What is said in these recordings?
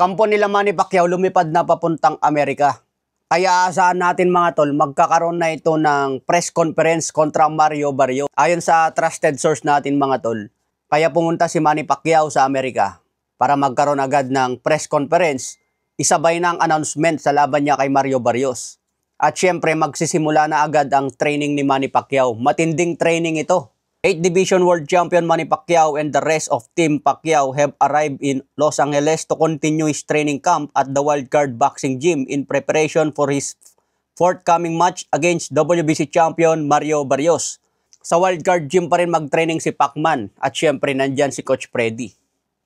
Kampo nila Manny Pacquiao lumipad na papuntang Amerika. Kaya asahan natin mga tol, magkakaroon na ito ng press conference kontra Mario Barrios. Ayon sa trusted source natin mga tol, kaya pumunta si Manny Pacquiao sa Amerika para magkaroon agad ng press conference, isabay ng announcement sa laban niya kay Mario Barrios. At syempre magsisimula na agad ang training ni Manny Pacquiao. Matinding training ito. 8th Division World Champion Manny Pacquiao and the rest of Team Pacquiao have arrived in Los Angeles to continue his training camp at the Wildcard Boxing Gym in preparation for his forthcoming match against WBC champion Mario Barrios. Sa Wildcard Gym pa rin mag-training si Pacman at syempre nandyan si Coach Freddy.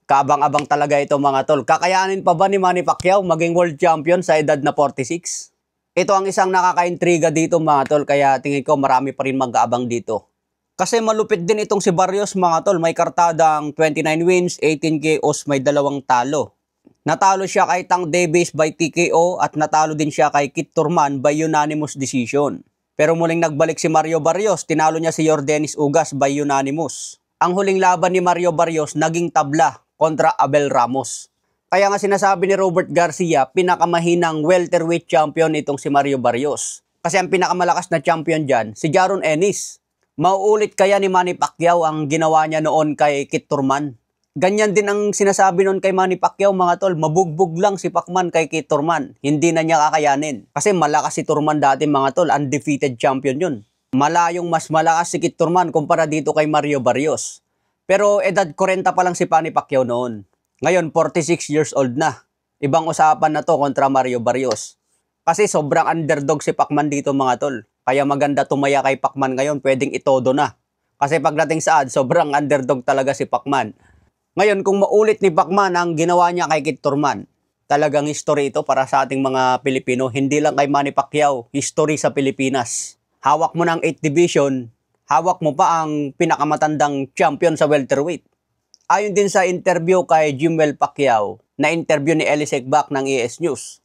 Kaabang-abang talaga ito mga tol. Kakayanin pa ba ni Manny Pacquiao maging world champion sa edad na 46? Ito ang isang nakakaintriga dito mga tol, kaya tingin ko marami pa rin mag-aabang dito. Kasi malupit din itong si Barrios mga tol, may kartadang 29 wins, 18 KOs, may 2 talo. Natalo siya kay Tank Davis by TKO at natalo din siya kay Kit Thurman by unanimous decision. Pero muling nagbalik si Mario Barrios, tinalo niya si Yordenis Ugas by unanimous. Ang huling laban ni Mario Barrios naging tabla kontra Abel Ramos. Kaya nga sinasabi ni Robert Garcia, pinakamahinang welterweight champion itong si Mario Barrios. Kasi ang pinakamalakas na champion dyan, si Jaron Ennis. Mauulit kaya ni Manny Pacquiao ang ginawa niya noon kay Kit Thurman? Ganyan din ang sinasabi noon kay Manny Pacquiao mga tol, mabugbog lang si Pacman kay Kit Thurman. Hindi na niya kakayanin. Kasi malakas si Thurman dati mga tol, undefeated champion yun. Malayong mas malakas si Kit Thurman kumpara dito kay Mario Barrios. Pero edad 40 pa lang si Manny Pacquiao noon. Ngayon 46 years old na. Ibang usapan na to kontra Mario Barrios. Kasi sobrang underdog si Pacman dito mga tol. Kaya maganda tumaya kay Pacman ngayon, pwedeng itodo na. Kasi pagdating sa odds, sobrang underdog talaga si Pacman. Ngayon, kung maulit ni Pacman ang ginawa niya kay Kit Thurman, talagang history ito para sa ating mga Pilipino. Hindi lang kay Manny Pacquiao, history sa Pilipinas. Hawak mo ng 8th Division, hawak mo pa ang pinakamatandang champion sa welterweight. Ayon din sa interview kay Jimwell Pacquiao, na interview ni Elisek Back ng ES News.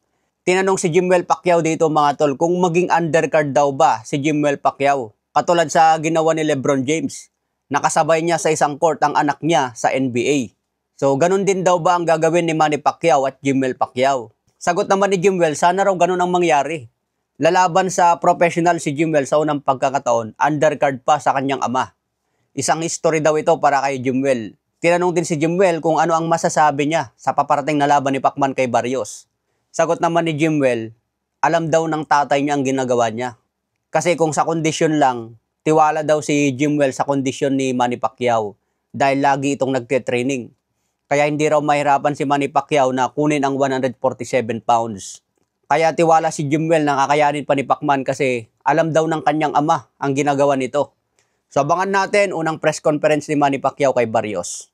Tinanong si Jimwell Pacquiao dito mga tol kung maging undercard daw ba si Jimwell Pacquiao. Katulad sa ginawa ni LeBron James. Nakasabay niya sa isang court ang anak niya sa NBA. So ganun din daw ba ang gagawin ni Manny Pacquiao at Jimwell Pacquiao? Sagot naman ni Jimwell, sana raw ganun ang mangyari. Lalaban sa professional si Jimwell sa unang pagkakataon, undercard pa sa kanyang ama. Isang history daw ito para kay Jimwell. Tinanong din si Jimwell kung ano ang masasabi niya sa paparating na laban ni Pacman kay Barrios. Sagot naman ni Jimwell, alam daw ng tatay niya ang ginagawa niya. Kasi kung sa kondisyon lang, tiwala daw si Jimwell sa kondisyon ni Manny Pacquiao dahil lagi itong nagte-training. Kaya hindi raw mahirapan si Manny Pacquiao na kunin ang 147 pounds. Kaya tiwala si Jimwell na kakayanin pa ni Pacman kasi alam daw ng kanyang ama ang ginagawa nito. So abangan natin unang press conference ni Manny Pacquiao kay Barrios.